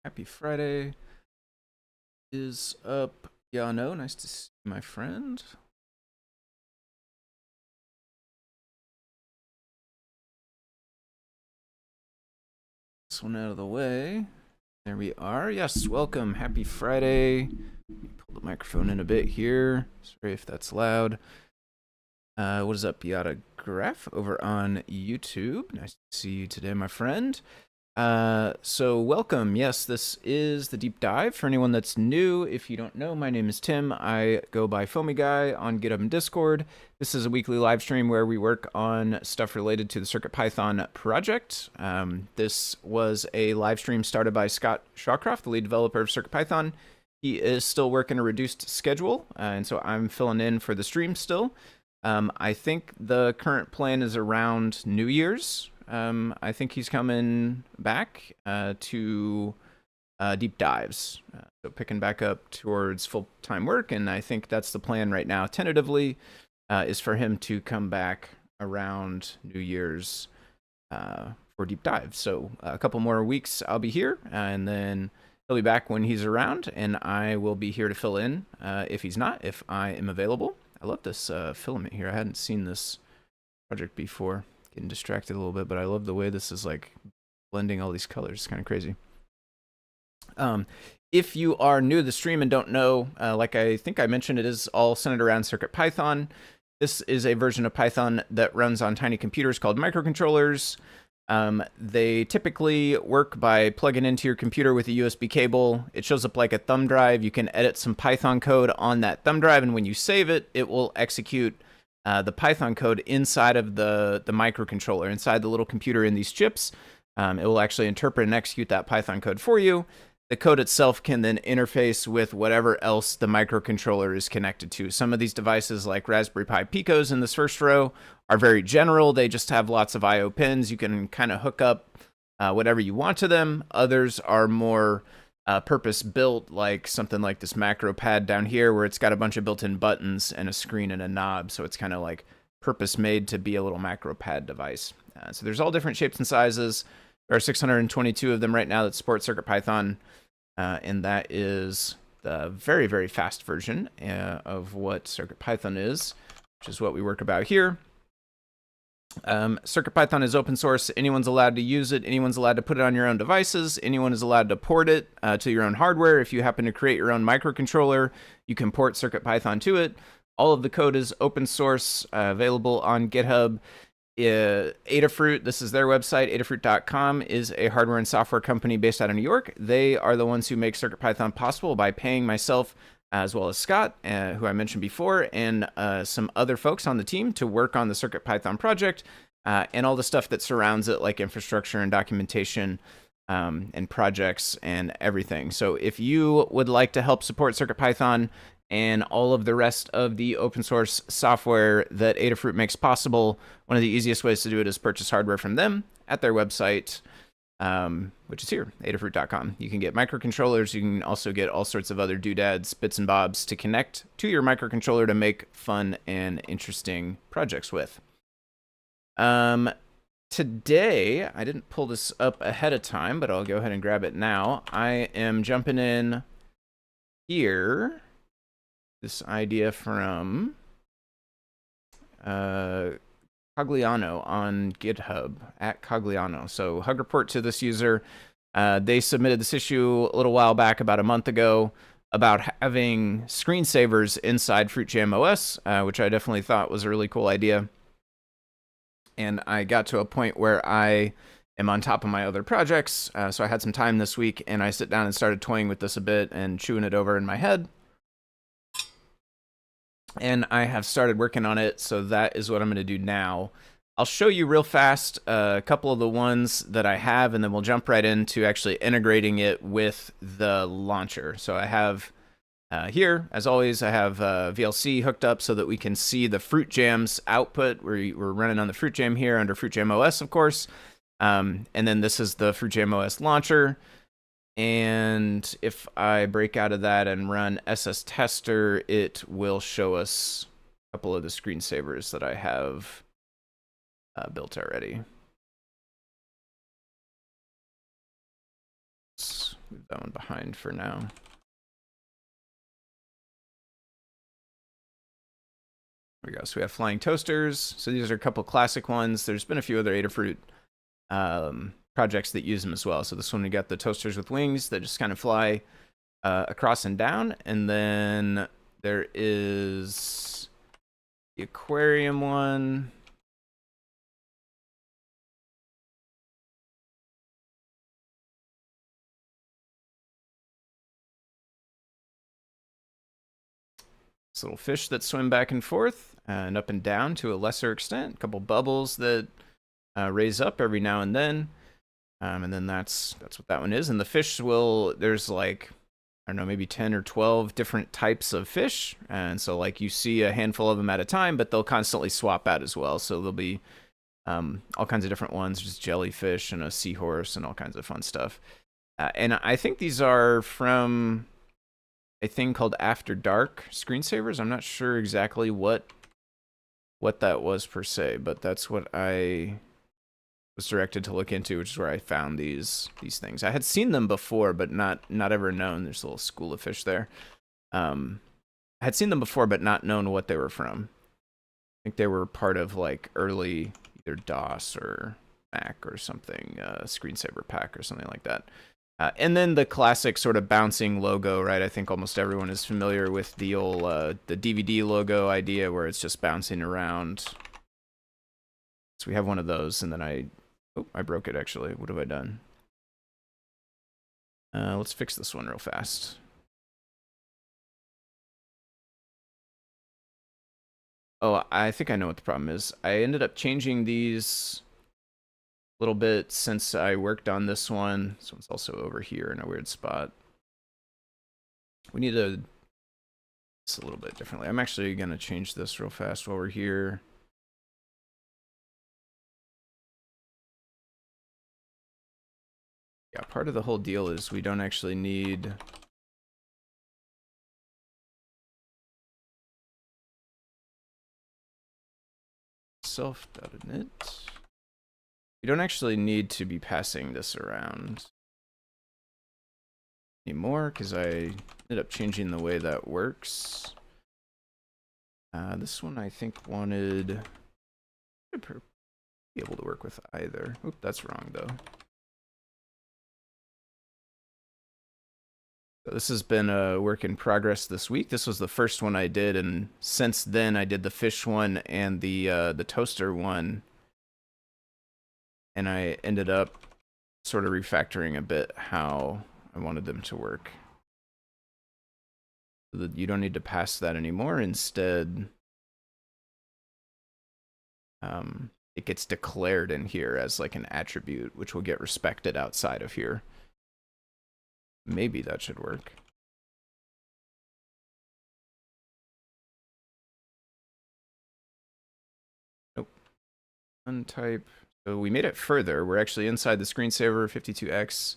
Happy Friday is up. Yano, nice to see you, my friend. This one out of the way. There we are. Yes, welcome. Happy Friday. Let me pull the microphone in a bit here. Sorry if that's loud. What is up, Yada Graph over on YouTube? Nice to see you today, my friend. So welcome. Yes, this is the deep dive. For anyone that's new, if you don't know, my name is Tim. I go by Foamy Guy on GitHub and Discord. This is a weekly live stream where we work on stuff related to the CircuitPython project. This was a live stream started by Scott Shawcroft, the lead developer of CircuitPython. He is still working a reduced schedule, and so I'm filling in for the stream still. I think the current plan is around New Year's. I think he's coming back to deep dives, so picking back up towards full-time work, and I think that's the plan right now, tentatively, is for him to come back around New Year's for deep dives. So a couple more weeks I'll be here, and then he'll be back when he's around, and I will be here to fill in if he's not, if I am available. I love this filament here. I hadn't seen this project before. Getting distracted a little bit, but I love the way this is like blending all these colors. It's kind of crazy. If you are new to the stream and don't know, like I think I mentioned, it is all centered around CircuitPython. This is a version of Python that runs on tiny computers called microcontrollers. They typically work by plugging into your computer with a USB cable. It shows up like a thumb drive. You can edit some Python code on that thumb drive, and when you save it, it will execute the Python code inside of the microcontroller, inside the little computer in these chips. It will actually interpret and execute that Python code for you. The code itself can then interface with whatever else the microcontroller is connected to. Some of these devices, like Raspberry Pi Picos in this first row, are very general. They just have lots of I/O pins. You can kind of hook up whatever you want to them. Others are more purpose-built, like something like this macro pad down here, where it's got a bunch of built-in buttons and a screen and a knob. So it's kind of like purpose-made to be a little macro pad device. So there's all different shapes and sizes. There are 622 of them right now that support CircuitPython. And that is the very, very fast version of what CircuitPython is, which is what we work about here. CircuitPython is open source. Anyone's allowed to use it. Anyone's allowed to put it on your own devices. Anyone is allowed to port it to your own hardware. If you happen to create your own microcontroller, you can port CircuitPython to it. All of the code is open source, available on GitHub. Adafruit, this is their website, adafruit.com, is a hardware and software company based out of New York. They are the ones who make CircuitPython possible by paying myself, as well as Scott, who I mentioned before, and some other folks on the team to work on the CircuitPython project, and all the stuff that surrounds it, like infrastructure and documentation, and projects and everything. So if you would like to help support CircuitPython and all of the rest of the open source software that Adafruit makes possible, one of the easiest ways to do it is purchase hardware from them at their website, which is here, adafruit.com. You can get microcontrollers. You can also get all sorts of other doodads, bits and bobs to connect to your microcontroller to make fun and interesting projects with. Today, I didn't pull this up ahead of time, but I'll go ahead and grab it now. I am jumping in here. This idea from Cogliano on GitHub, at Cogliano. So hug report to this user. They submitted this issue a little while back, about a month ago, about having screensavers inside FruitJam OS, which I definitely thought was a really cool idea. And I got to a point where I am on top of my other projects, so I had some time this week, and I sit down and started toying with this a bit and chewing it over in my head. And I have started working on it, so that is what I'm going to do now. I'll show you real fast a couple of the ones that I have, and then we'll jump right into actually integrating it with the launcher. So I have here, as always, I have VLC hooked up so that we can see the FruitJam's output. We're running on the FruitJam here under FruitJam OS, of course. And then this is the FruitJam OS launcher. And if I break out of that and run SS Tester, it will show us a couple of the screensavers that I have built already. move that one behind for now. There we go. So we have flying toasters. So these are a couple classic ones. There's been a few other Adafruit projects that use them as well. So this one, we got the toasters with wings that just kind of fly across and down. And then there is the aquarium one. This little fish that swim back and forth and up and down to a lesser extent. A couple bubbles that raise up every now and then. And then that's what that one is. And the fish will, there's like, I don't know, maybe 10 or 12 different types of fish. And so like you see a handful of them at a time, but they'll constantly swap out as well. So there'll be all kinds of different ones, just jellyfish and a seahorse and all kinds of fun stuff. And I think these are from a thing called After Dark screensavers. I'm not sure exactly what that was per se, but that's what I was directed to look into, which is where I found these things. I had seen them before, but not ever known. There's a little school of fish there. I had seen them before, but not known what they were from. I think they were part of like early either DOS or Mac or something, screensaver pack or something like that. And then the classic sort of bouncing logo, right? I think almost everyone is familiar with the old the DVD logo idea where it's just bouncing around. So we have one of those, and then I broke it actually. What have I done? Let's fix this one real fast. Oh, I think I know what the problem is. I ended up changing these a little bit since I worked on this one. This one's also over here in a weird spot. We need to do this a little bit differently. I'm actually going to change this real fast while we're here. Yeah, part of the whole deal is we don't actually need self.init. You don't actually need to be passing this around anymore because I ended up changing the way that works. This one I think wanted to be able to work with either. Oop, that's wrong though. So this has been a work in progress this week. This was the first one I did, and since then I did the fish one and the toaster one. And I ended up sort of refactoring a bit how I wanted them to work. So that you don't need to pass that anymore. Instead, it gets declared in here as like an attribute, which will get respected outside of here. Maybe that should work. Nope. Untype. So we made it further. We're actually inside the screensaver 52x.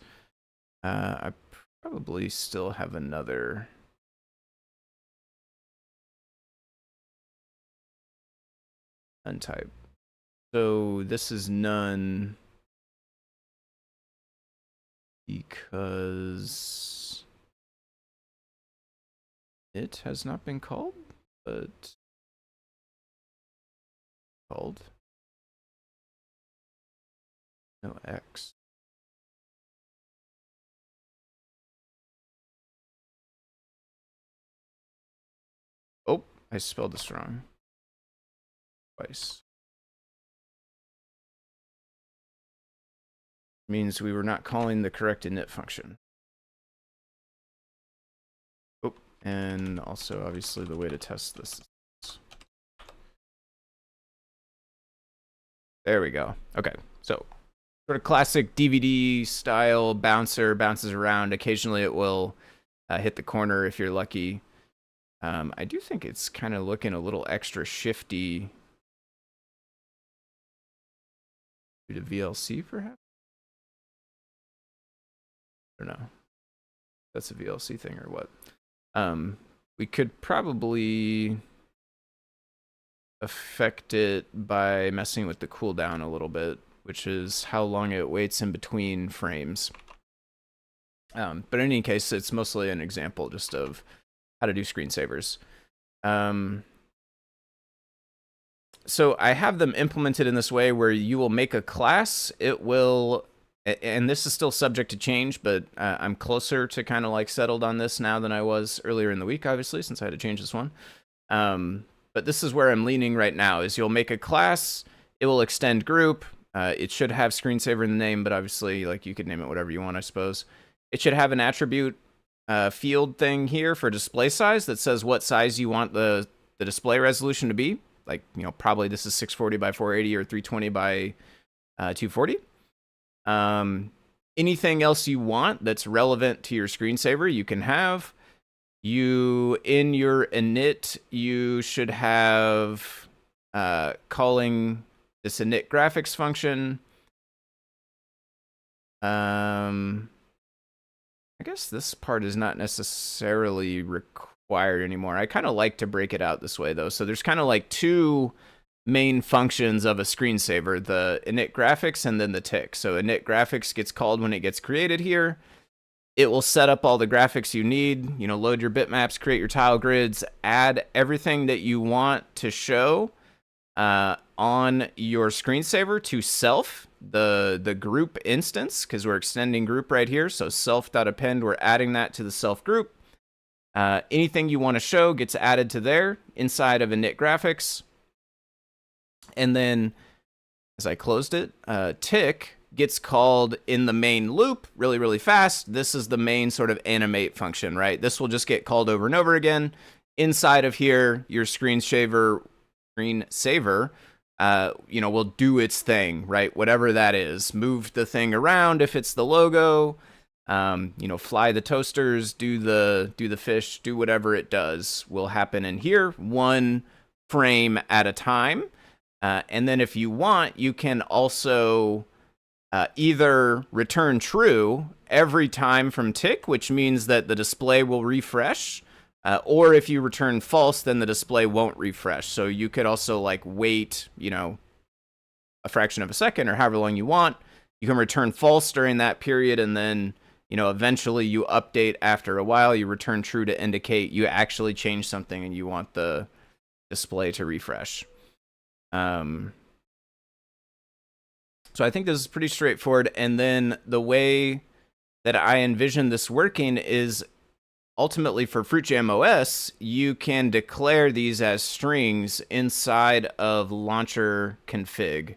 I probably still have another. Untype. So this is none because it has not been called, but called. No X. Oh, I spelled this wrong. Twice. Means we were not calling the correct init function. Oh, and also obviously the way to test this. There we go. Okay, so sort of classic DVD style bouncer, bounces around. Occasionally it will hit the corner if you're lucky. I do think it's kind of looking a little extra shifty. Due to VLC perhaps? I don't know. That's a VLC thing or what? We could probably affect it by messing with the cooldown a little bit, which is how long it waits in between frames. But in any case, it's mostly an example just of how to do screensavers. So I have them implemented in this way where you will make a class. It will, and this is still subject to change, but I'm closer to kind of like settled on this now than I was earlier in the week, obviously, since I had to change this one. But this is where I'm leaning right now, is you'll make a class, it will extend group. It should have screensaver in the name, but obviously, like, you could name it whatever you want, I suppose. It should have an attribute field thing here for display size that says what size you want the display resolution to be. Like, you know, probably this is 640 by 480 or 320 by 240. Anything else you want that's relevant to your screensaver, you can have. You, in your init, you should have calling this init graphics function. I guess this part is not necessarily required anymore. I kind of like to break it out this way, though. So there's kind of like two main functions of a screensaver, the init graphics and then the tick. So init graphics gets called when it gets created here. It will set up all the graphics you need, you know, load your bitmaps, create your tile grids, add everything that you want to show on your screensaver to self, the group instance, because we're extending group right here. So self.append, we're adding that to the self group. Anything you want to show gets added to there inside of init graphics. And then as I closed it, tick gets called in the main loop really, really fast. This is the main sort of animate function, right? This will just get called over and over again. Inside of here, your screensaver, you know, will do its thing, right? Whatever that is. Move the thing around if it's the logo, you know, fly the toasters, do the fish, do whatever it does will happen in here, one frame at a time. And then if you want, you can also either return true every time from tick, which means that the display will refresh, or if you return false, then the display won't refresh. So you could also like wait, you know, a fraction of a second or however long you want. You can return false during that period, and then, you know, eventually you update after a while. You return true to indicate you actually changed something and you want the display to refresh. So I think this is pretty straightforward. And then the way that I envision this working is ultimately for FruitJam OS, you can declare these as strings inside of launcher config.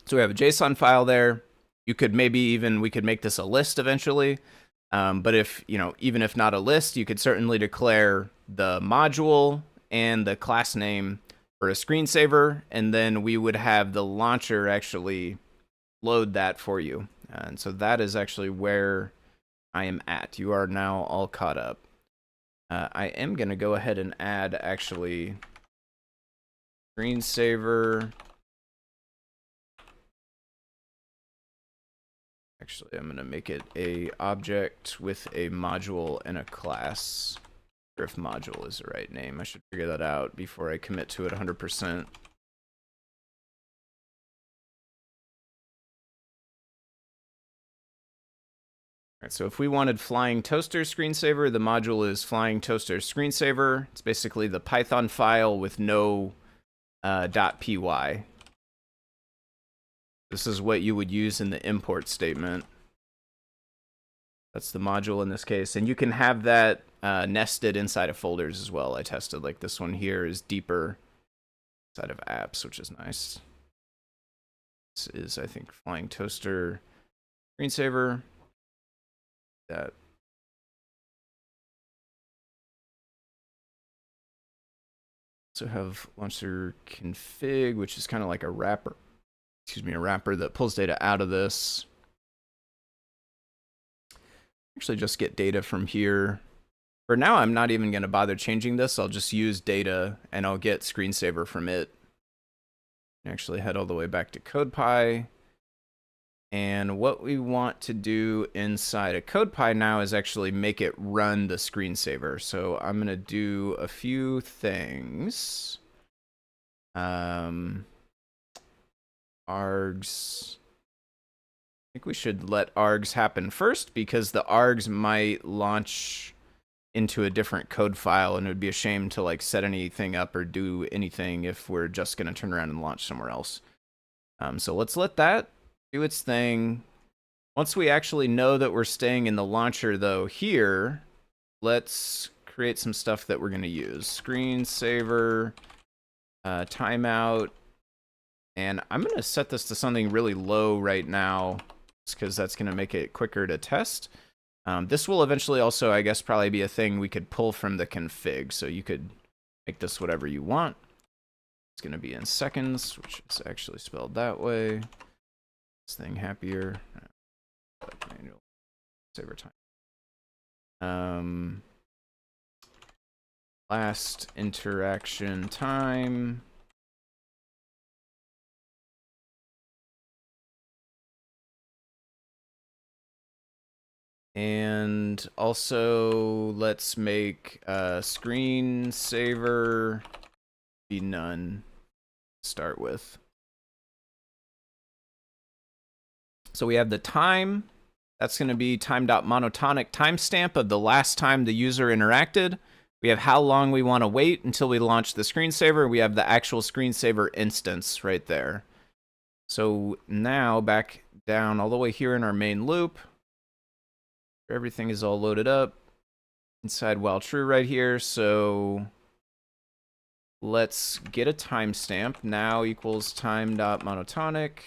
So we have a JSON file there. You could maybe even, we could make this a list eventually. But if, you know, even if not a list, you could certainly declare the module and the class name for a screensaver, and then we would have the launcher actually load that for you. And so that is actually where I am at. You are now all caught up. I am going to go ahead and add actually screensaver. Actually, I'm going to make it a object with a module and a class. Or if module is the right name. I should figure that out before I commit to it 100%. All right, so if we wanted flying toaster screensaver, the module is flying toaster screensaver. It's basically the Python file with no .py. This is what you would use in the import statement. That's the module in this case. And you can have that nested inside of folders as well. I tested, like this one here is deeper inside of apps, which is nice. This is, I think, flying toaster screensaver. That. Also have launcher config, which is kind of like a wrapper. Excuse me, a wrapper that pulls data out of this. Actually, just get data from here. For now, I'm not even going to bother changing this. I'll just use data, and I'll get screensaver from it. Actually, head all the way back to CodePy. And what we want to do inside of CodePy now is actually make it run the screensaver. So I'm going to do a few things. args. I think we should let args happen first because the args might launch into a different code file, and it would be a shame to like set anything up or do anything if we're just going to turn around and launch somewhere else. So let's let that do its thing. Once we actually know that we're staying in the launcher, though, here, let's create some stuff that we're going to use. Screensaver, timeout, and I'm going to set this to something really low right now, just because that's going to make it quicker to test. This will eventually also, I guess, probably be a thing we could pull from the config, so you could make this whatever you want. It's going to be in seconds, which is actually spelled that way. This thing happier. Manual saver time. Last interaction time. And also let's make screensaver be none to start with. So we have the time. That's going to be time.monotonic timestamp of the last time the user interacted. We have how long we want to wait until we launch the screensaver. We have the actual screensaver instance right there. So now back down all the way here in our main loop. Everything is all loaded up inside while true right here. So let's get a timestamp. Now equals time.monotonic.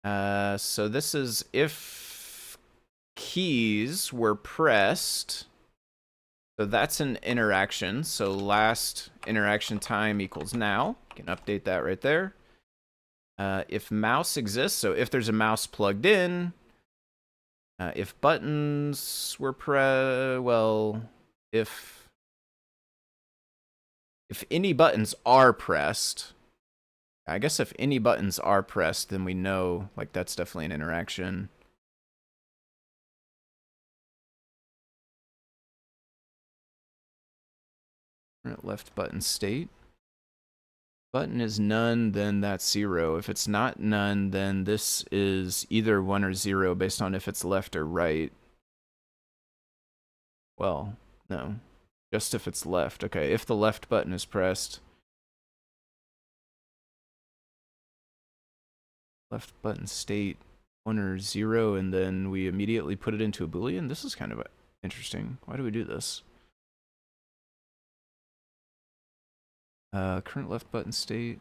So this is if keys were pressed. So that's an interaction. So last interaction time equals now. You can update that right there. If mouse exists, so if there's a mouse plugged in, if buttons were if any buttons are pressed, I guess if any buttons are pressed, then we know, like, that's definitely an interaction. Left button state. Button is none, then that's 0. If it's not none, then this is either 1 or 0 based on if it's left or right. Well, no. Just if it's left. Okay, if the left button is pressed. Left button state 1 or 0, and then we immediately put it into a Boolean. This is kind of interesting. Why do we do this? Current left button state.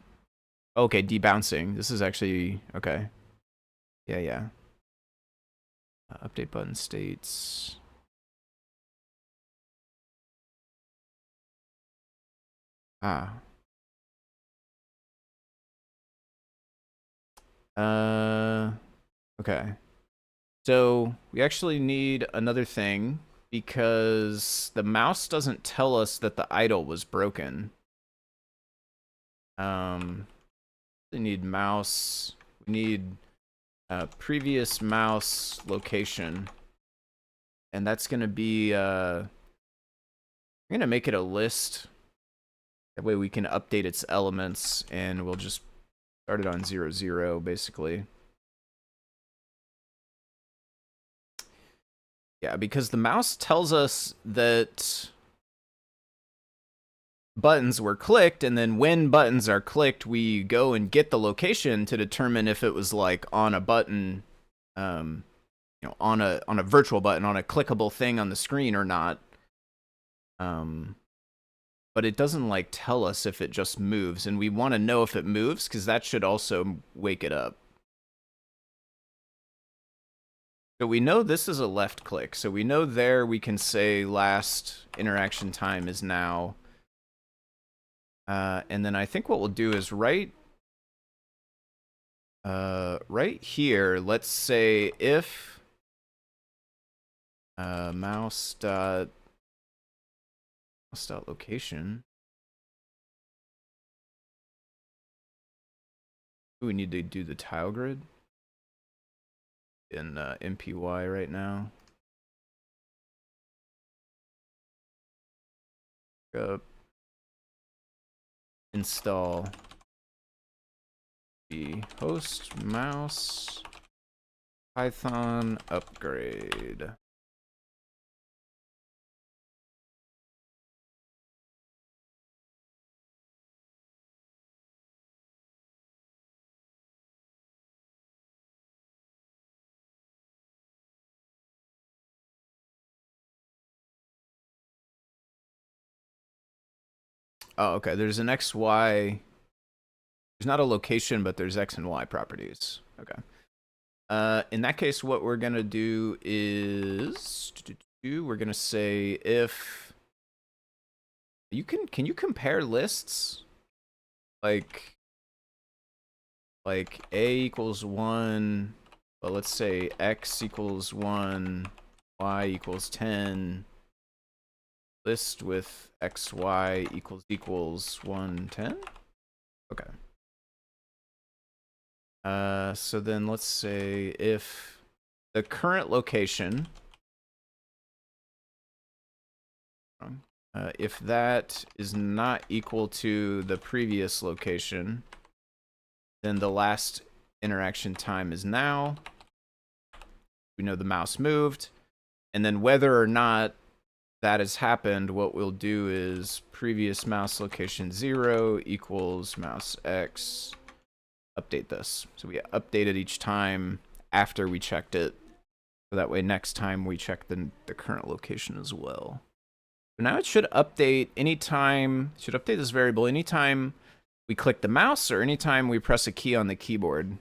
Okay, debouncing. This is actually okay. Yeah. Update button states. Okay. So we actually need another thing because the mouse doesn't tell us that the idle was broken. We need mouse. We need previous mouse location, and that's gonna be. I'm gonna make it a list. That way we can update its elements, and we'll just start it on 0, 0, basically. Yeah, because the mouse tells us that buttons were clicked, and then when buttons are clicked, we go and get the location to determine if it was like on a button, on a virtual button, on a clickable thing on the screen or not. But it doesn't like tell us if it just moves, and we want to know if it moves because that should also wake it up. So we know this is a left click, so we know there we can say last interaction time is now. And then I think what we'll do is right here, let's say if mouse dot location. We need to do the tile grid in MPY right now. Install the host mouse Python upgrade. Oh, okay. There's an XY. There's not a location, but there's X and Y properties. Okay. In that case, what we're gonna do is we're gonna say if you can you compare lists like A equals 1, but let's say X equals 1, Y equals 10. List with XY equals 110. Okay. So then let's say if the current location, if that is not equal to the previous location, then the last interaction time is now. We know the mouse moved. And then whether or not that has happened, what we'll do is previous mouse location 0 equals mouse X. Update this. So we update it each time after we checked it. So that way next time we check the current location as well. So now it should update anytime, should update this variable anytime we click the mouse or anytime we press a key on the keyboard.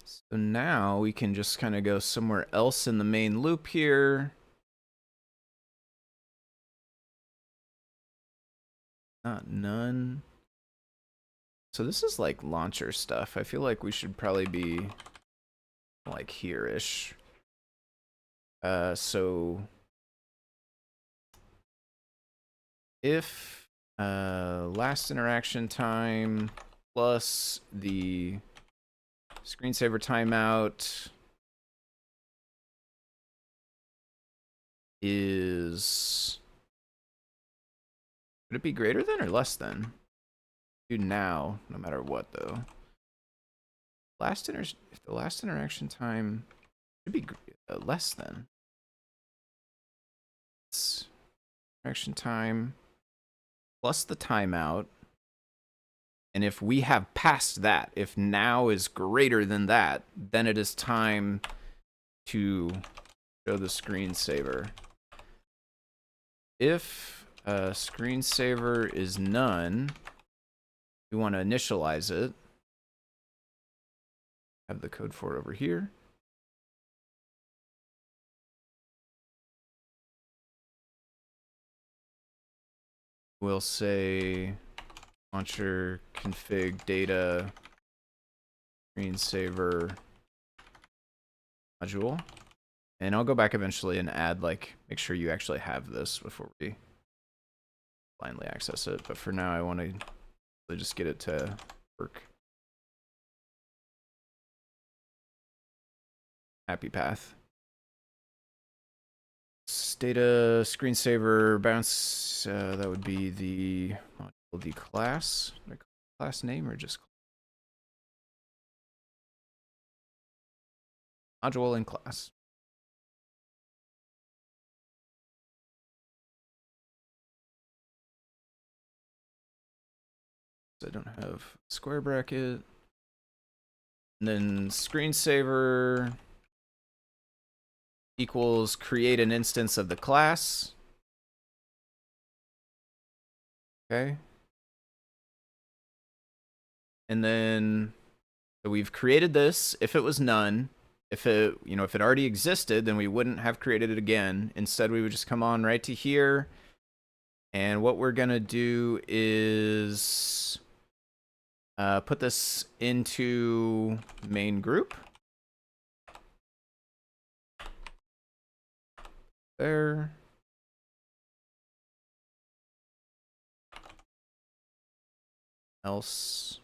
So now we can just kind of go somewhere else in the main loop here. Not none. So this is like launcher stuff. I feel like we should probably be like here-ish. So if last interaction time plus the screensaver timeout is, would it be greater than or less than? Do now, no matter what though. If the last interaction time should be less than. It's interaction time plus the timeout. And if we have passed that, if now is greater than that, then it is time to show the screensaver. If screensaver is none, we want to initialize it. Have the code for it over here. We'll say launcher config data screensaver module. And I'll go back eventually and add, like, make sure you actually have this before we blindly access it. But for now, I want to really just get it to work. Happy path. Data screensaver bounce, that would be the module, the class. Class name or just module and class. I don't have square bracket. And then screensaver equals create an instance of the class. Okay. And then so we've created this. If it was none, if it, if it already existed, then we wouldn't have created it again. Instead, we would just come on right to here. And what we're gonna do is put this into main group. There. Else.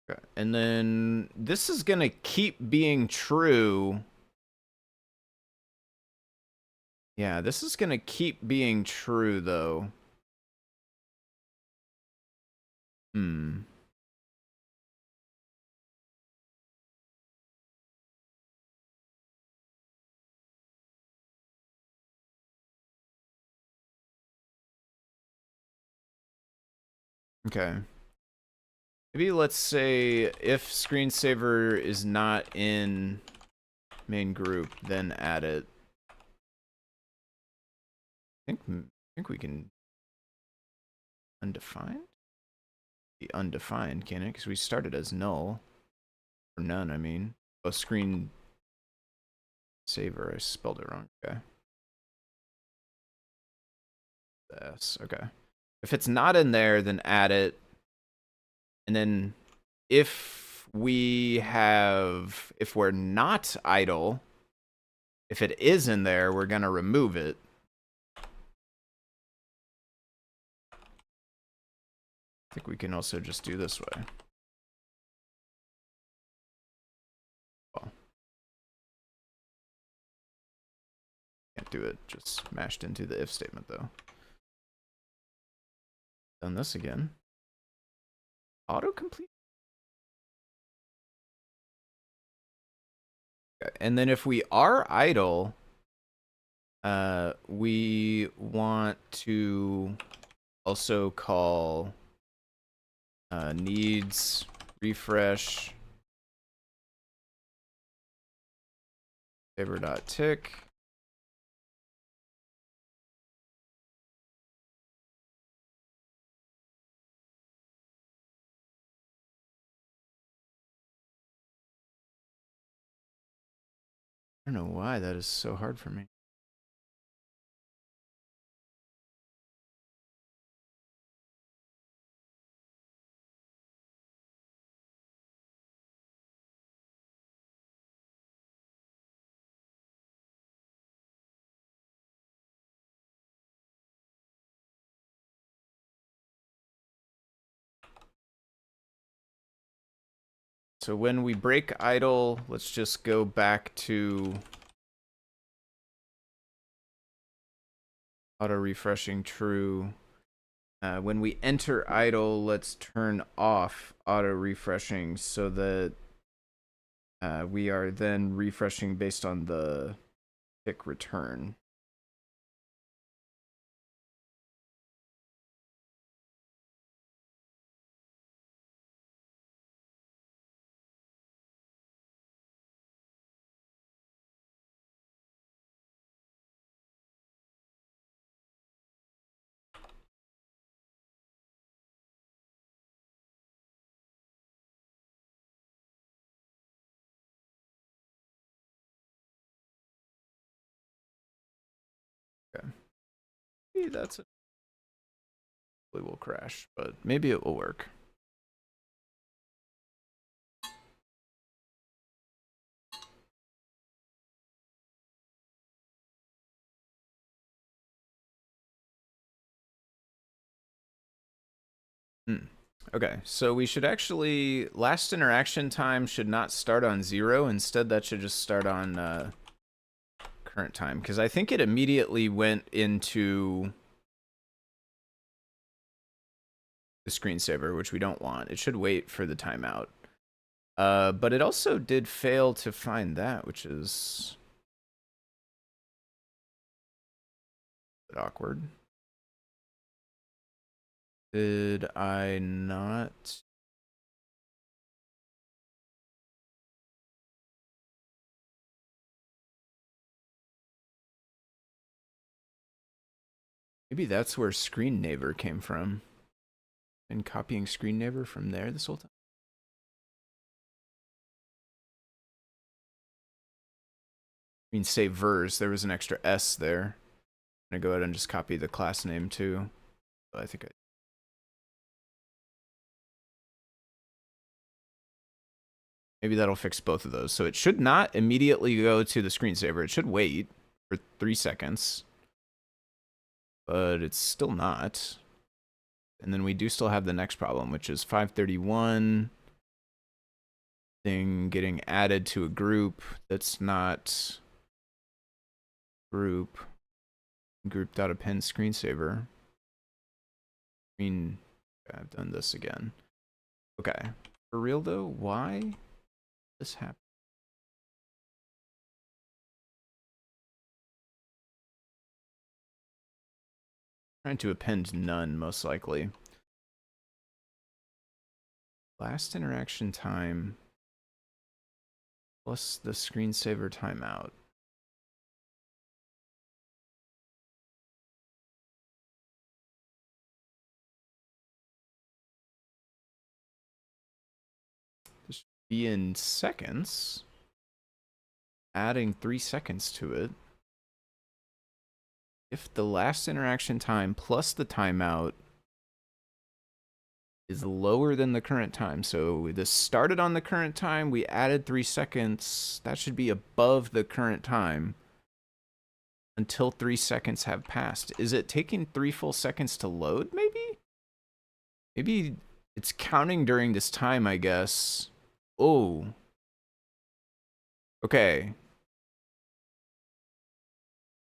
Okay. And then this is going to keep being true. Yeah, this is going to keep being true, though. Hmm. Okay. Maybe let's say if screensaver is not in main group, then add it. I think we can undefined? Be undefined, can it? Because we started as null. Or none, I mean. Oh, screen saver, I spelled it wrong. Okay. S, okay. If it's not in there, then add it. And then if we're not idle, if it is in there, we're gonna remove it. I think we can also just do this way. Well, can't do it just mashed into the if statement though. Done this again. Autocomplete. Okay. And then if we are idle, we want to also call needs refresh saver.tick. I don't know why that is so hard for me. So when we break idle, let's just go back to auto refreshing true. When we enter idle, let's turn off auto refreshing so that we are then refreshing based on the tick return. Okay. Maybe that's it. It will crash, but maybe it will work. Okay, so we should actually, last interaction time should not start on 0. Instead, that should just start on current time, because I think it immediately went into the screensaver, which we don't want. It should wait for the timeout. But it also did fail to find that, which is a bit awkward. Did I not? Maybe that's where screen neighbor came from. And copying screen neighbor from there this whole time. I mean, say vers. There was an extra S there. I'm gonna go ahead and just copy the class name too. But I think I. Maybe that'll fix both of those. So it should not immediately go to the screensaver. It should wait for 3 seconds. But it's still not. And then we do still have the next problem, which is 531. thing getting added to a group that's not group.append screensaver. I've done this again. Okay. For real though, why this happened? Trying to append none, most likely. Last interaction time plus the screensaver timeout. This should be in seconds. Adding 3 seconds to it. If the last interaction time plus the timeout is lower than the current time, so this started on the current time, we added 3 seconds, that should be above the current time until 3 seconds have passed. Is it taking 3 full seconds to load, maybe? Maybe it's counting during this time, I guess. Oh. Okay.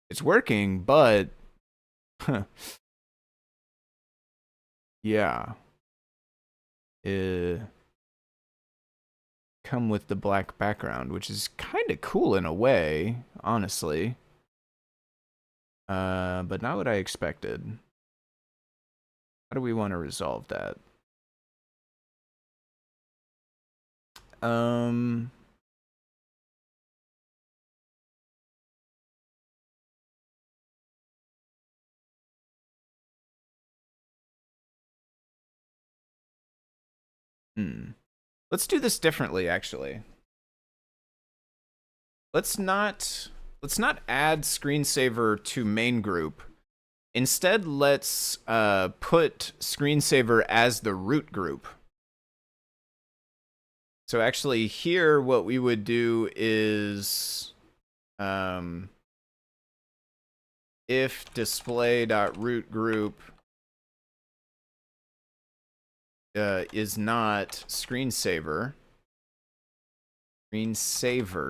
It's working, but... yeah. Come with the black background, which is kind of cool in a way, honestly. But not what I expected. How do we want to resolve that? Let's do this differently, actually. Let's not add screensaver to main group. Instead, let's put screensaver as the root group. So actually here, what we would do is if display.rootGroup is not screensaver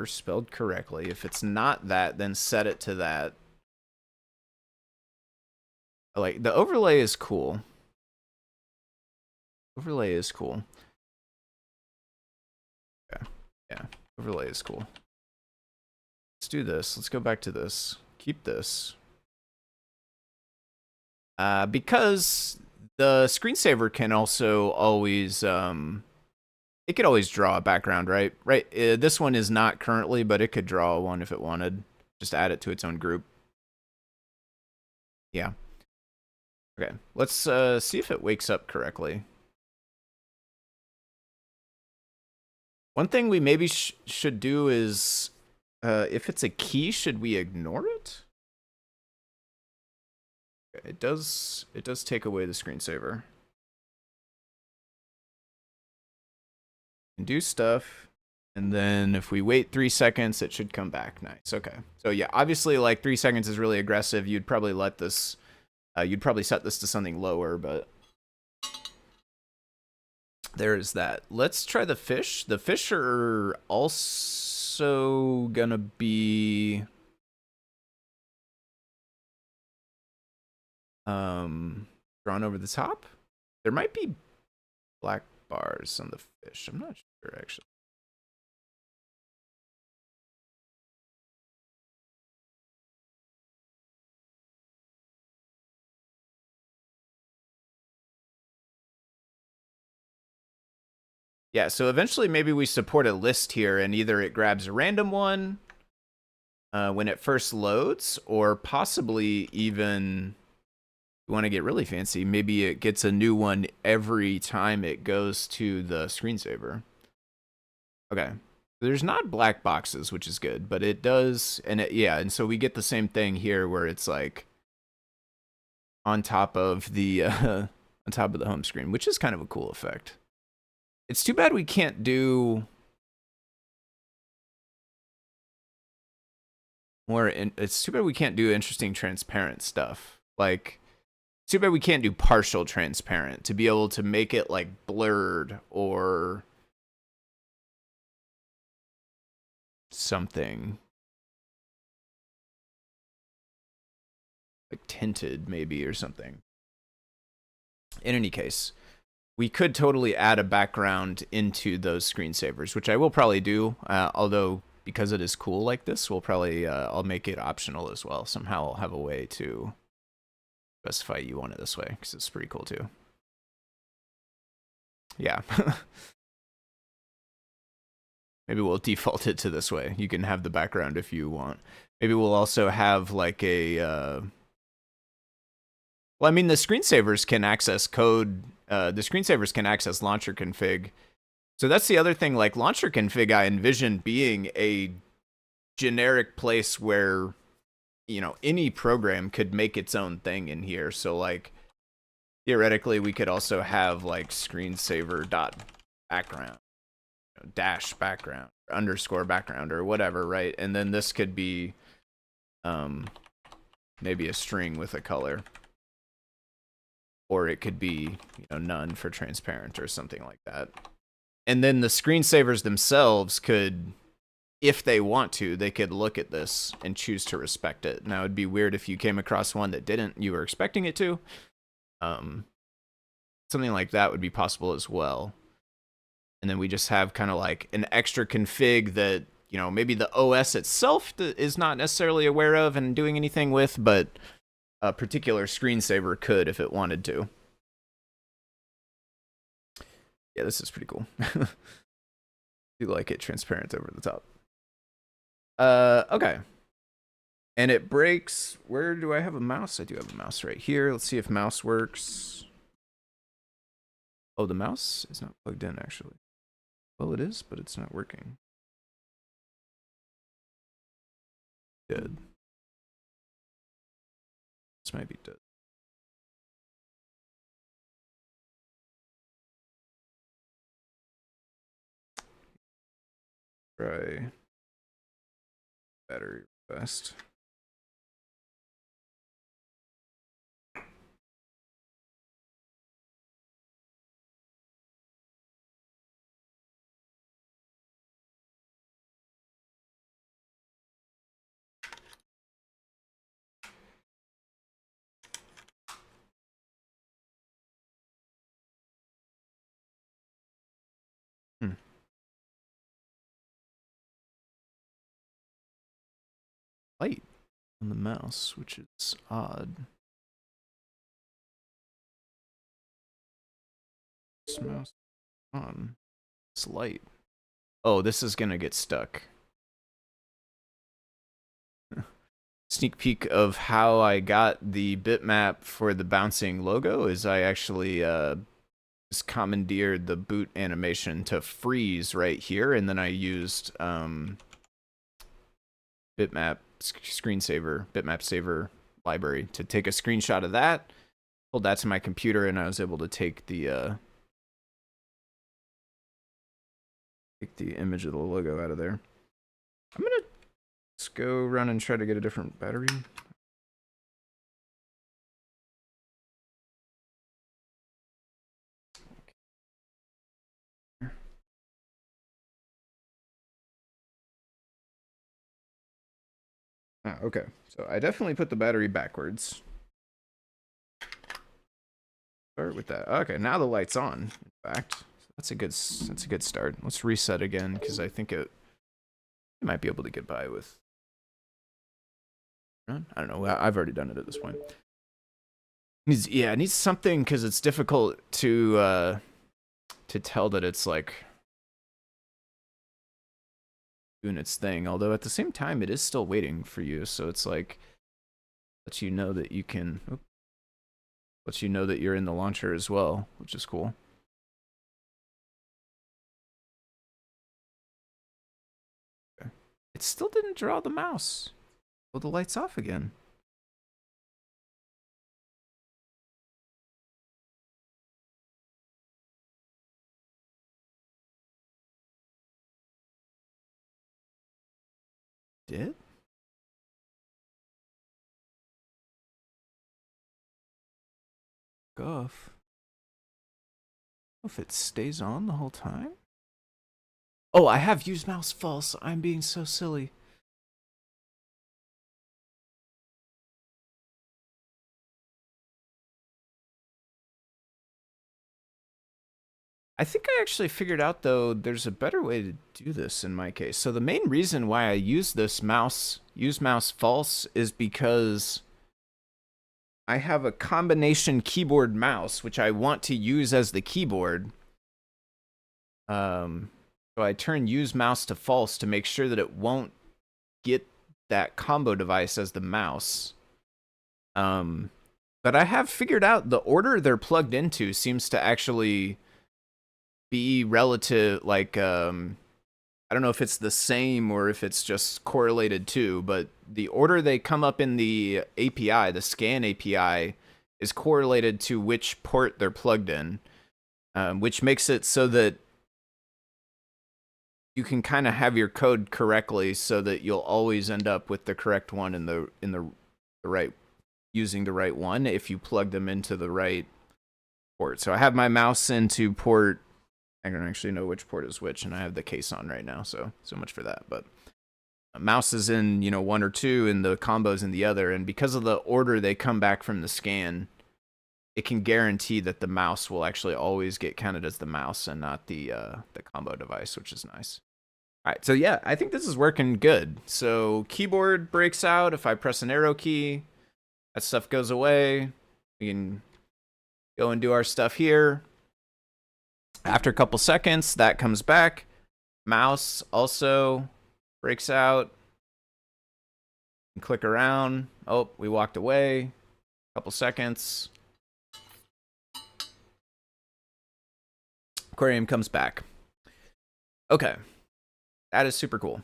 spelled correctly. If it's not that, then set it to that. Like, the overlay is cool. Overlay is cool. Yeah, overlay is cool. Let's do this. Let's go back to this. Keep this. Because the screensaver can also always, it could always draw a background, right? Right. This one is not currently, but it could draw one if it wanted. Just add it to its own group. Yeah. Okay. Let's see if it wakes up correctly. One thing we maybe should do is, if it's a key, should we ignore it? It does take away the screensaver. And do stuff, and then if we wait 3 seconds, it should come back. Nice. Okay. So yeah, obviously, like 3 seconds is really aggressive. You'd probably let this, you'd probably set this to something lower, but there's that. Let's try the fish. The fish are also gonna be drawn over the top. There might be black bars on the fish. I'm not sure, actually. Yeah, so eventually maybe we support a list here, and either it grabs a random one when it first loads, or possibly even, if you want to get really fancy, maybe it gets a new one every time it goes to the screensaver. Okay. There's not black boxes, which is good, but it does, and yeah, and so we get the same thing here where it's like on top of the home screen, which is kind of a cool effect. It's too bad we can't do more. It's too bad we can't do interesting transparent stuff. Like, it's too bad we can't do partial transparent to be able to make it like blurred or something like tinted maybe or something. In any case, we could totally add a background into those screensavers, which I will probably do, although because it is cool like this, we'll probably, I'll make it optional as well. Somehow I'll have a way to specify you want it this way, because it's pretty cool too. Yeah. Maybe we'll default it to this way. You can have the background if you want. Maybe we'll also have like a, well, I mean, the screensavers can access code. The screensavers can access launcher config. So that's the other thing, like launcher config, I envision being a generic place where, you know, any program could make its own thing in here. So like theoretically we could also have like screensaver dot background, you know, dash background, underscore background or whatever, right? And then this could be maybe a string with a color. Or it could be, you know, none for transparent or something like that. And then the screensavers themselves could, if they want to, they could look at this and choose to respect it. Now, it'd be weird if you came across one that didn't, you were expecting it to. Something like that would be possible as well. And then we just have kind of like an extra config that, you know, maybe the OS itself is not necessarily aware of and doing anything with, but a particular screensaver could if it wanted to. Yeah, this is pretty cool. You like it transparent over the top. Okay. And it breaks. Where do I have a mouse? I do have a mouse right here. Let's see if mouse works. Oh, the mouse is not plugged in actually. Well, it is, but it's not working. Good. This might be dead. Try battery request. Light on the mouse, which is odd. This mouse on. It's light. Oh, this is gonna get stuck. Sneak peek of how I got the bitmap for the bouncing logo is I actually just commandeered the boot animation to freeze right here, and then I used bitmap bitmap saver library to take a screenshot of that, pulled that to my computer, and I was able to take the image of the logo out of there. I'm gonna just go run and try to get a different battery. Ah, okay, so I definitely put the battery backwards. Start with that. Okay, now the light's on. In fact, that's a good start. Let's reset again because I think it might be able to get by with. I don't know. I've already done it at this point. It needs something because it's difficult to tell that it's like doing its thing. Although at the same time, it is still waiting for you. So it's like lets you know that you can. Lets you know that you're in the launcher as well, which is cool. Okay. It still didn't draw the mouse. Well, the light's off again. Did? Off. If it stays on the whole time? Oh, I have used mouse false. I'm being so silly. I think I actually figured out, though, there's a better way to do this in my case. So the main reason why I use this use mouse false, is because I have a combination keyboard mouse, which I want to use as the keyboard. So I turn use mouse to false to make sure that it won't get that combo device as the mouse. But I have figured out the order they're plugged into seems to actually be relative, like, I don't know if it's the same or if it's just correlated too, but the order they come up in the API, the scan API, is correlated to which port they're plugged in, which makes it so that you can kind of have your code correctly, so that you'll always end up with the correct one in the right, using the right one if you plug them into the right port. So I have my mouse into port, I don't actually know which port is which, and I have the case on right now, so much for that. But mouse is in, 1 or 2, and the combo's in the other, and because of the order they come back from the scan, it can guarantee that the mouse will actually always get counted as the mouse and not the combo device, which is nice. All right, so yeah, I think this is working good. So keyboard breaks out. If I press an arrow key, that stuff goes away. We can go and do our stuff here. After a couple seconds, that comes back. Mouse also breaks out. Click around. Oh, we walked away. Couple seconds. Aquarium comes back. Okay. That is super cool.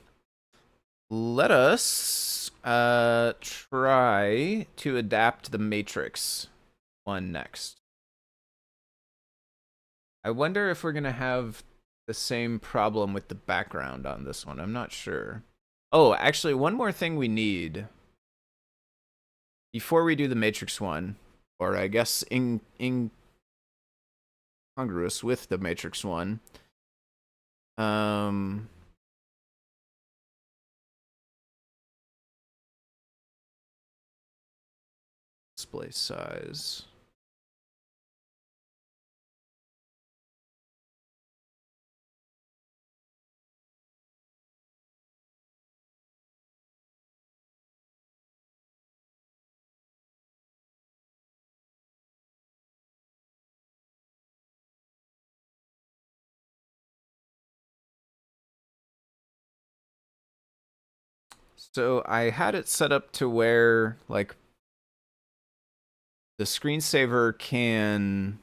Let us try to adapt the matrix one next. I wonder if we're going to have the same problem with the background on this one. I'm not sure. Oh, actually, one more thing we need before we do the matrix one, or I guess incongruous with the matrix one. Display size. So I had it set up to where, like, the screensaver can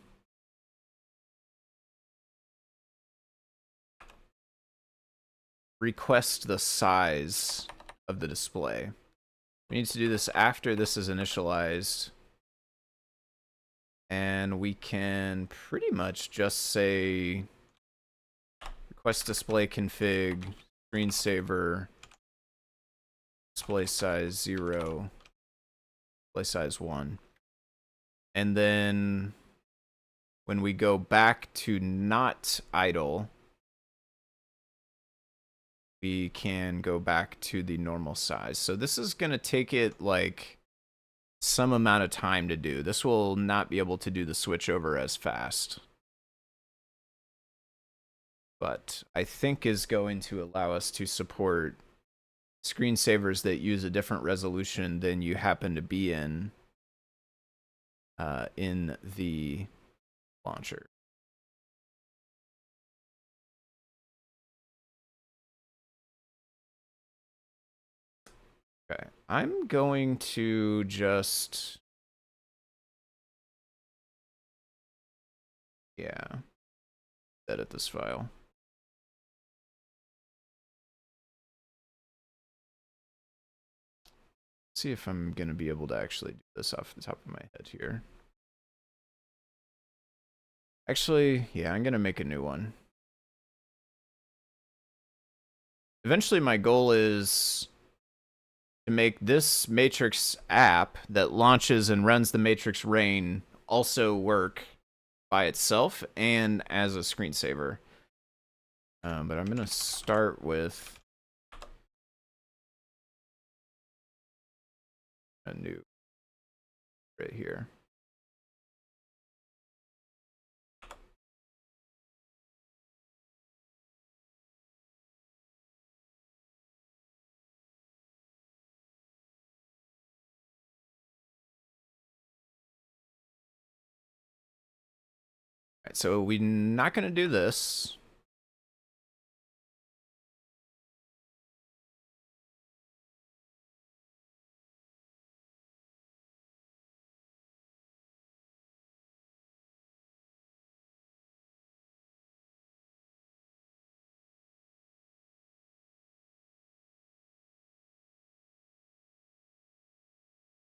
request the size of the display. We need to do this after this is initialized. And we can pretty much just say request display config, screensaver, display size 0, display size 1. And then when we go back to not idle, we can go back to the normal size. So this is going to take it like some amount of time to do. This will not be able to do the switch over as fast, but I think is going to allow us to support screensavers that use a different resolution than you happen to be in the launcher. Okay, I'm going to just, yeah, edit this file. See if I'm going to be able to actually do this off the top of my head here. Actually, yeah, I'm going to make a new one. Eventually, my goal is to make this Matrix app that launches and runs the Matrix Rain also work by itself and as a screensaver. But I'm gonna start with a new right here. All right, so we're not gonna do this.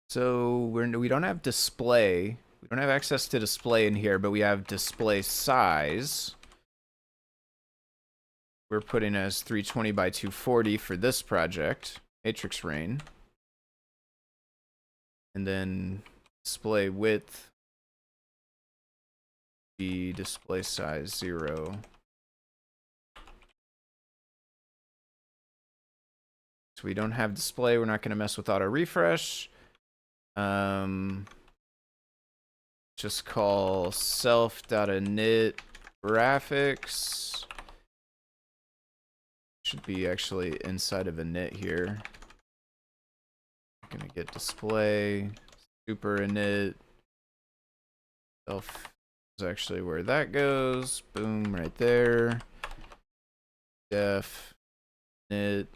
So we don't have display. We don't have access to display in here, but we have display size. We're putting as 320 by 240 for this project, matrix rain. And then display width, the display size 0. So we don't have display. We're not going to mess with auto refresh. Just call self.init graphics. Should be actually inside of init here. I'm gonna get display, super init. Self is actually where that goes. Boom, right there. Def init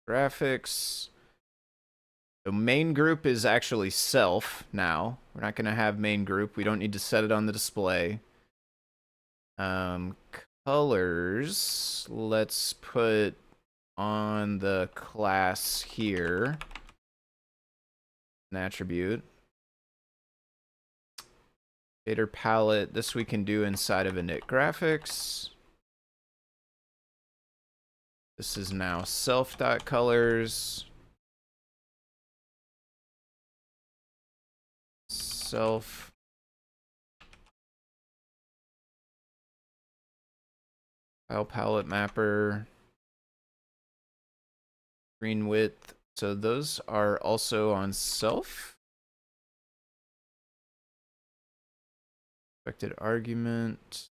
graphics. So main group is actually self now. We're not going to have main group. We don't need to set it on the display. Colors, let's put on the class here an attribute. Shader palette, this we can do inside of init graphics. This is now self.colors. Self file palette mapper, screen width. So those are also on self. Expected argument.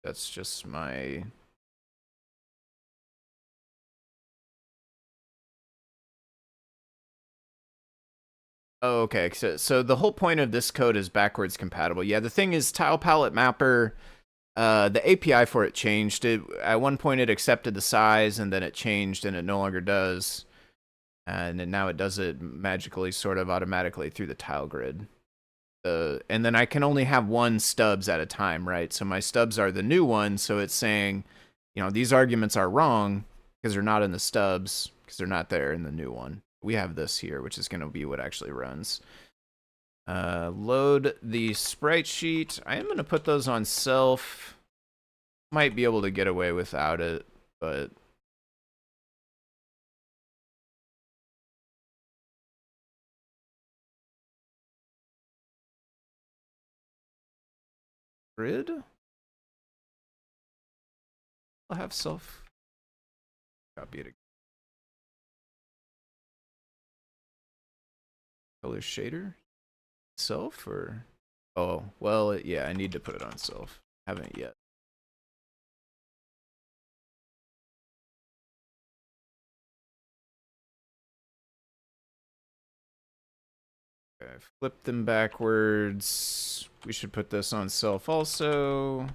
That's just my Oh, okay. So the whole point of this code is backwards compatible. Yeah, the thing is tile palette mapper, the API for it changed. At one point it accepted the size and then it changed and it no longer does. And then now it does it magically sort of automatically through the tile grid. And then I can only have one stubs at a time, right? So my stubs are the new one, so it's saying, you know, these arguments are wrong because they're not in the stubs because they're not there in the new one. We have this here, which is going to be what actually runs. Load the sprite sheet. I am going to put those on self. Might be able to get away without it, but grid. I'll have self. Copy it again. Color shader. Self or oh well yeah, I need to put it on self. Haven't yet. Okay, flip them backwards. We should put this on self also.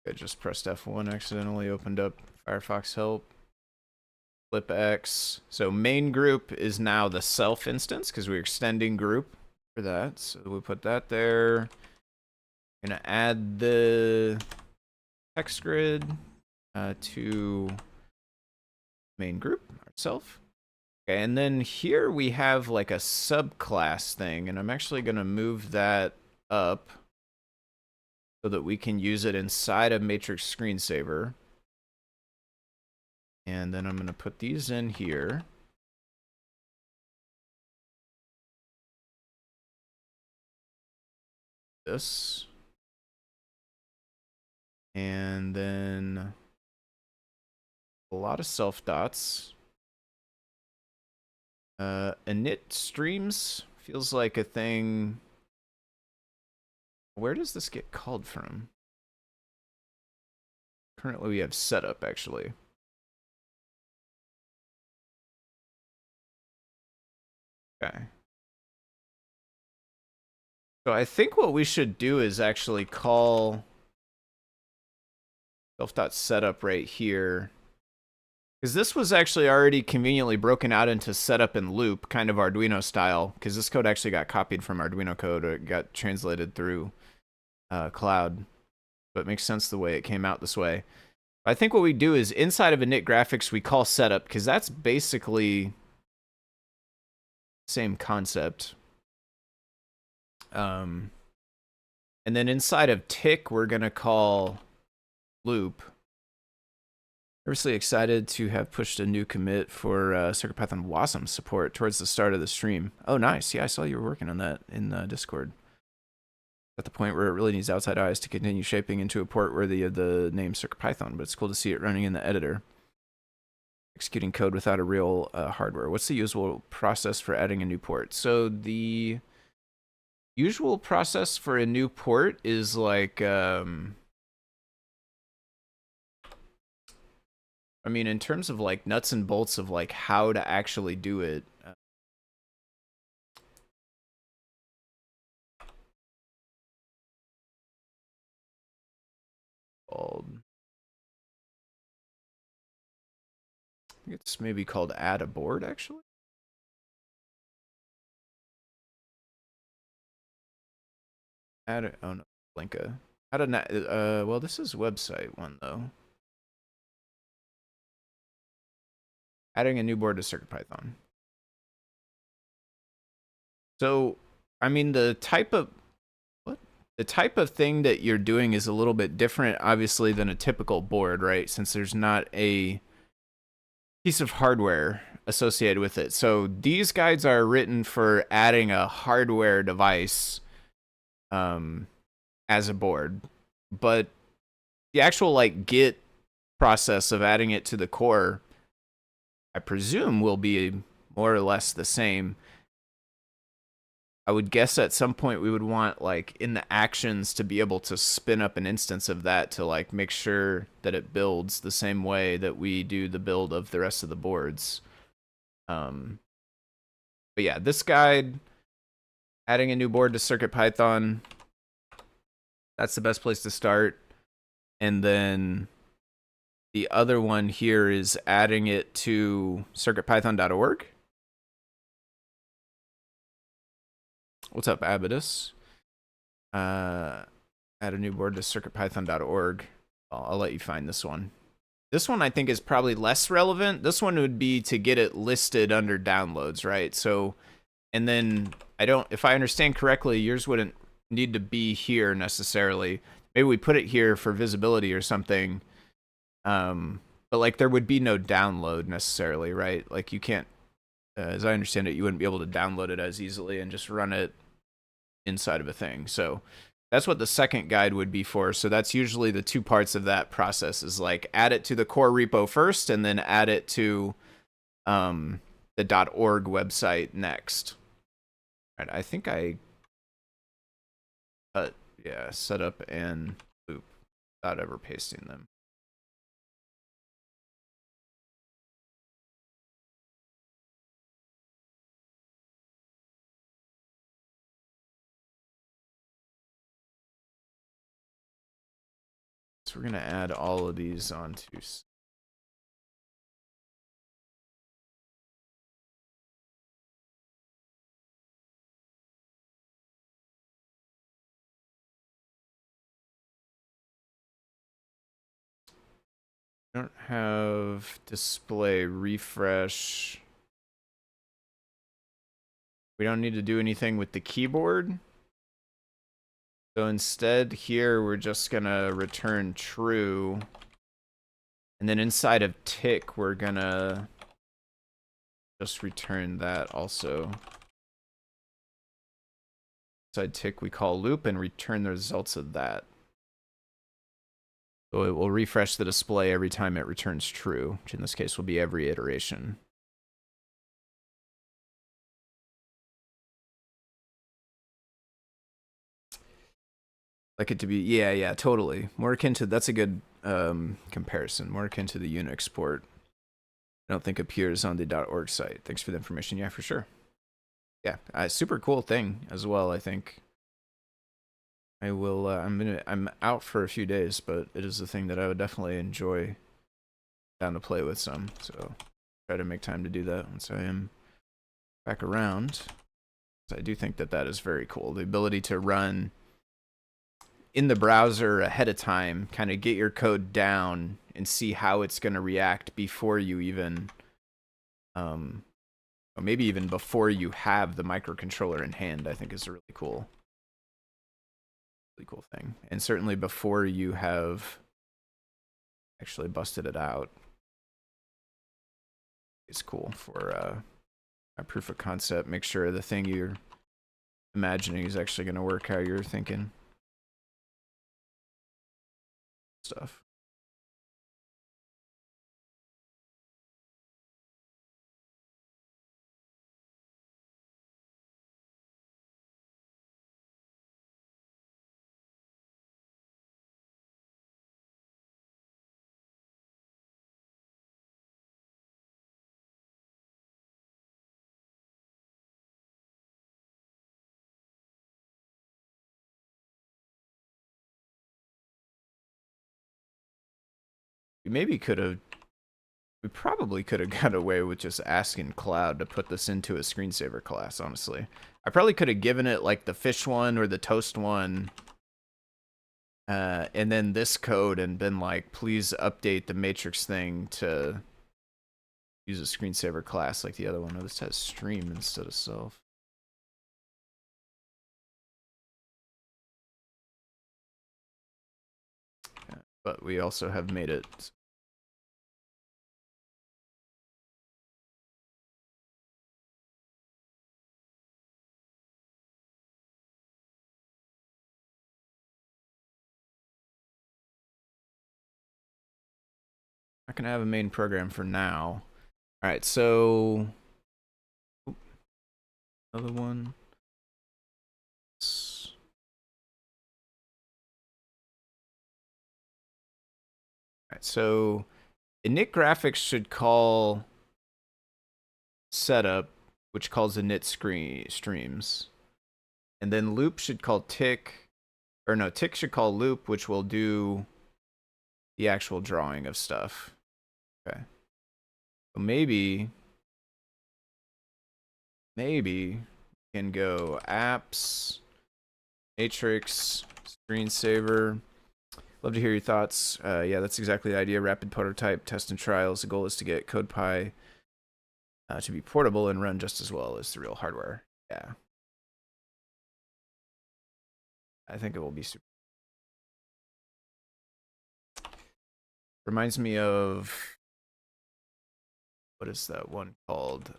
I just pressed F1 accidentally, opened up Firefox help. Flip X. So main group is now the self instance because we're extending group for that. So we'll put that there. Gonna add the text grid to main group itself. Okay, and then here we have like a subclass thing, and I'm actually gonna move that up so that we can use it inside of Matrix Screensaver. And then I'm going to put these in here. This. And then a lot of self dots. Init streams feels like a thing. Where does this get called from? Currently we have setup actually. Okay. So I think what we should do is actually call self.setup right here. Because this was actually already conveniently broken out into setup and loop, kind of Arduino style. Because this code actually got copied from Arduino code, or it got translated through Cloud. But it makes sense the way it came out this way. I think what we do is inside of init graphics, we call setup, because that's basically the same concept. And then inside of tick, we're going to call loop. Nervously excited to have pushed a new commit for CircuitPython WASM support towards the start of the stream. Oh, nice. Yeah, I saw you were working on that in Discord. At the point where it really needs outside eyes to continue shaping into a port worthy of the name CircuitPython, but it's cool to see it running in the editor. Executing code without a real hardware. What's the usual process for adding a new port? So the usual process for a new port is like... I mean, in terms of like nuts and bolts of like how to actually do it. I think it's maybe called add a board actually. Add a, oh no, Blinka. How to well, this is website one though. Adding a new board to CircuitPython. So, I mean, the type of thing that you're doing is a little bit different, obviously, than a typical board, right? Since there's not a piece of hardware associated with it. So these guides are written for adding a hardware device as a board. But the actual like Git process of adding it to the core, I presume, will be more or less the same. I would guess at some point we would want like in the actions to be able to spin up an instance of that to like make sure that it builds the same way that we do the build of the rest of the boards. But yeah, this guide, adding a new board to CircuitPython, that's the best place to start. And then the other one here is adding it to circuitpython.org. What's up, Abatus? Add a new board to circuitpython.org. I'll let you find this one. This one I think is probably less relevant. This one would be to get it listed under downloads, right? So, and then if I understand correctly, yours wouldn't need to be here necessarily. Maybe we put it here for visibility or something. But like there would be no download necessarily, right? Like you can't, as I understand it, you wouldn't be able to download it as easily and just run it inside of a thing. So that's what the second guide would be for. So that's usually the two parts of that process is like add it to the core repo first and then add it to the .org website next. All right, I think I set up and loop without ever pasting them. So we're going to add all of these onto. I don't have display refresh. We don't need to do anything with the keyboard. So instead here, we're just going to return true. And then inside of tick, we're going to just return that also. Inside tick, we call loop and return the results of that. So it will refresh the display every time it returns true, which in this case will be every iteration. Like it to be, yeah, totally. More akin to, that's a good comparison. More akin to the Unix port. I don't think appears on the .org site. Thanks for the information. Yeah, for sure. Yeah, super cool thing as well. I think I will. I'm out for a few days, but it is a thing that I would definitely enjoy down to play with some. So try to make time to do that once I am back around. So I do think that that is very cool. The ability to run in the browser ahead of time, kind of get your code down and see how it's going to react before you even, or maybe even before you have the microcontroller in hand, I think is a really cool thing. And certainly before you have actually busted it out, it's cool for a proof of concept. Make sure the thing you're imagining is actually going to work how you're thinking. Stuff. We maybe could have, we probably could have got away with just asking Cloud to put this into a screensaver class, honestly. I probably could have given it like the fish one or the toast one, and then this code and been like, please update the matrix thing to use a screensaver class like the other one. Oh, this has stream instead of self. Yeah, but we also have made it. Not gonna have a main program for now. All right, so another one. All right, so init graphics should call setup, which calls init streams, and then loop should call tick, or no, tick should call loop, which will do the actual drawing of stuff. Okay. So maybe can go apps, matrix, screensaver. Love to hear your thoughts. Yeah, that's exactly the idea. Rapid prototype, test and trials. The goal is to get CodePy to be portable and run just as well as the real hardware. Yeah. I think it will be super. Reminds me of, what is that one called?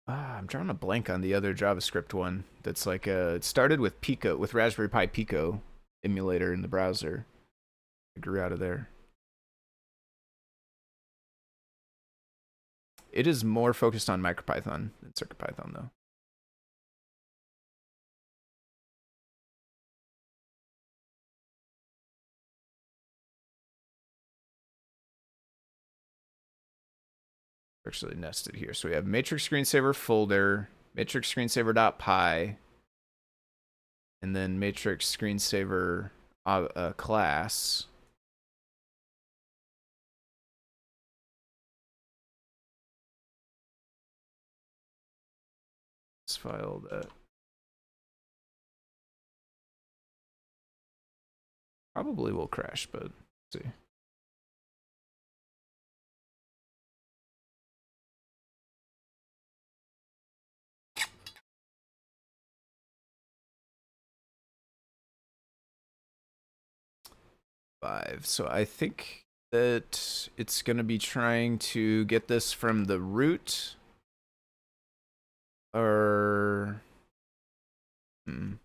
I'm drawing a blank on the other JavaScript one. That's like it started with Pico, with Raspberry Pi Pico emulator in the browser. It grew out of there. It is more focused on MicroPython than CircuitPython, though. Actually nested here. So we have matrix screensaver folder, matrix screensaver.py, and then matrix screensaver class. This file that probably will crash, but let's see. 5. So I think that it's going to be trying to get this from the root. Or... know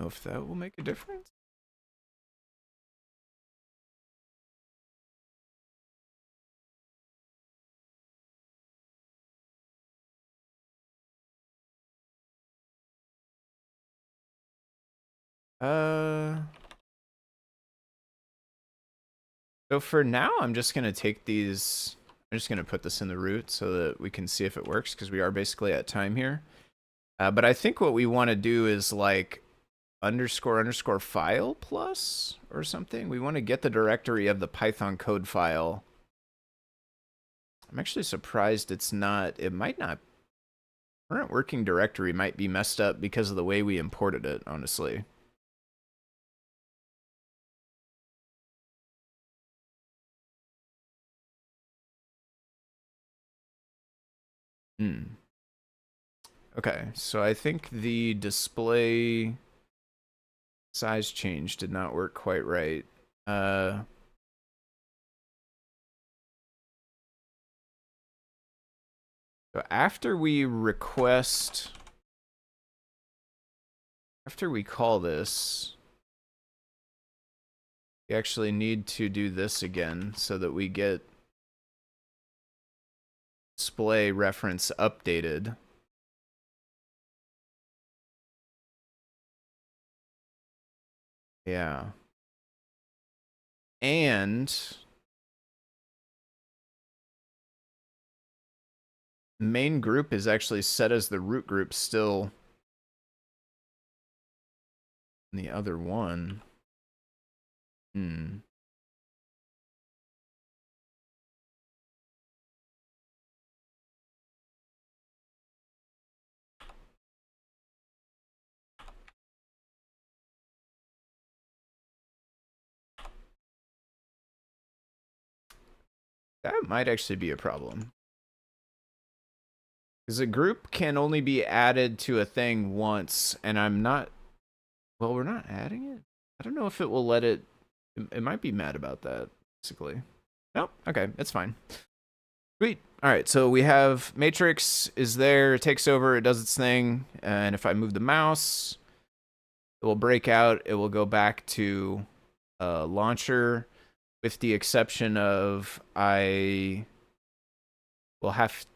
if that will make a difference. So for now, I'm just going to take these, I'm just going to put this in the root so that we can see if it works, because we are basically at time here. But I think what we want to do is like __ file plus or something. We want to get the directory of the Python code file. I'm actually surprised it's not, it might not, current working directory might be messed up because of the way we imported it, honestly. Okay, so I think the display size change did not work quite right. So after we request, after we call this, we actually need to do this again so that we get display reference updated. Yeah. And main group is actually set as the root group still in the other one. That might actually be a problem. Because a group can only be added to a thing once, and I'm not... Well, we're not adding it? I don't know if it will let it... It might be mad about that, basically. Nope, okay, it's fine. Sweet. All right, so we have matrix is there, it takes over, it does its thing, and if I move the mouse, it will break out, it will go back to launcher, with the exception of I will have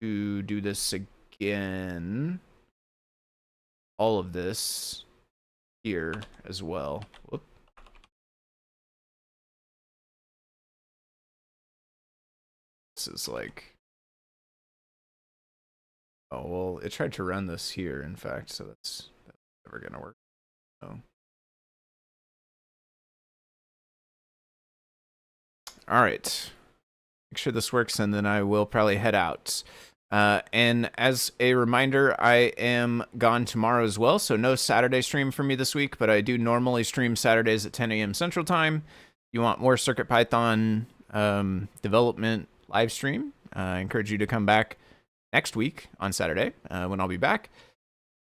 to do this again. All of this here as well. Whoop. This is like... Oh, well, it tried to run this here, in fact, so that's never going to work. Oh. All right. Make sure this works, and then I will probably head out. And as a reminder, I am gone tomorrow as well, so no Saturday stream for me this week, but I do normally stream Saturdays at 10 a.m. Central Time. If you want more CircuitPython development live stream, I encourage you to come back next week on Saturday when I'll be back.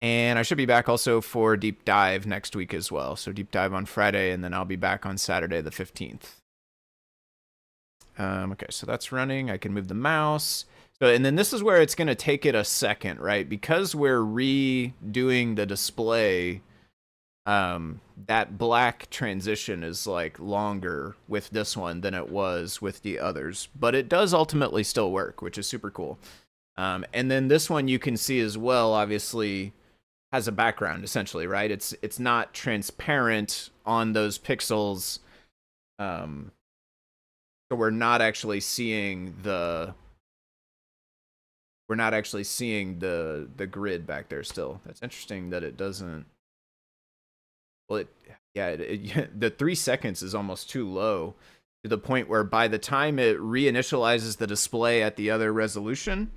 And I should be back also for Deep Dive next week as well. So Deep Dive on Friday, and then I'll be back on Saturday the 15th. Okay, so that's running. I can move the mouse. So, and then this is where it's going to take it a second, right? Because we're redoing the display, that black transition is like longer with this one than it was with the others. But it does ultimately still work, which is super cool. And then this one you can see as well, obviously, has a background, essentially, right? It's not transparent on those pixels. So we're not actually seeing the grid back there still. That's interesting that it doesn't. Well, the 3 seconds is almost too low, to the point where by the time it reinitializes the display at the other resolution,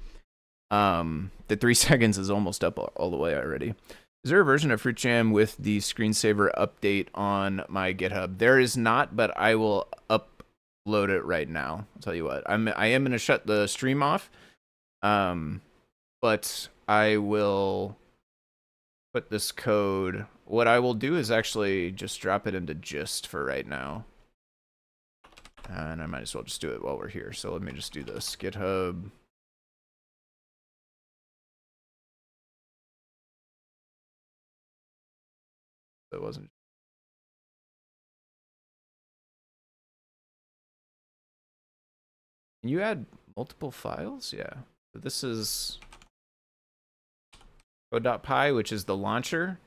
the 3 seconds is almost up all the way already. Is there a version of Fruit Jam with the screensaver update on my GitHub? There is not, but I will upload it right now. I'll tell you what. I am gonna shut the stream off, but I will put this code. What I will do is actually just drop it into gist for right now. And I might as well just do it while we're here. So let me just do this. GitHub. That wasn't. Can you add multiple files? Yeah. So this is code.py, which is the launcher.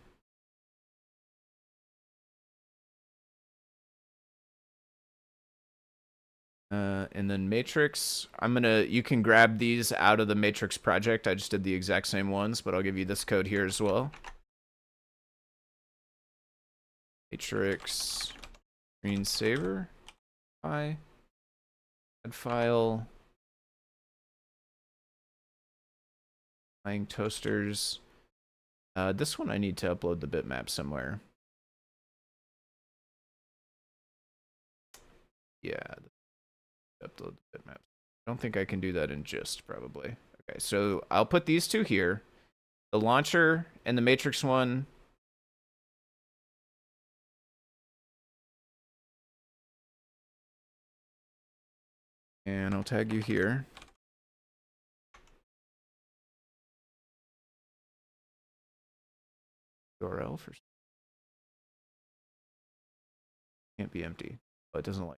And then matrix, you can grab these out of the matrix project. I just did the exact same ones, but I'll give you this code here as well. Matrix screensaver, add file, flying toasters. This one I need to upload the bitmap somewhere. Yeah, upload the bitmap. I don't think I can do that in gist, probably. Okay, so I'll put these two here. The launcher and the matrix one. And I'll tag you here. URL for can't be empty. Oh, it doesn't like.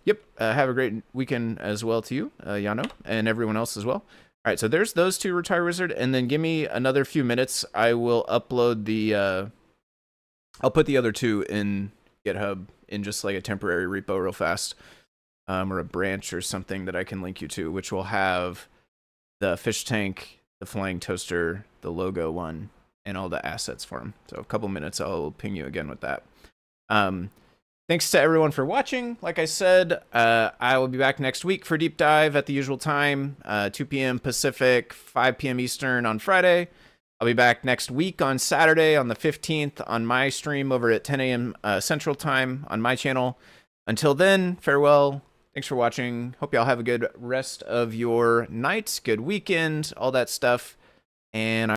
Yep. Have a great weekend as well to you, Yano, and everyone else as well. All right, so there's those two, Retire Wizard, and then give me another few minutes. I will upload the. I'll put the other two in GitHub in just like a temporary repo real fast, or a branch or something that I can link you to, which will have the fish tank, the flying toaster, the logo one, and all the assets for them. So a couple minutes, I'll ping you again with that. Thanks to everyone for watching. Like I said, I will be back next week for Deep Dive at the usual time, 2 p.m. Pacific, 5 p.m. Eastern on Friday. I'll be back next week on Saturday on the 15th on my stream over at 10 a.m. Central Time on my channel. Until then, farewell. Thanks for watching. Hope y'all have a good rest of your night, good weekend, all that stuff. And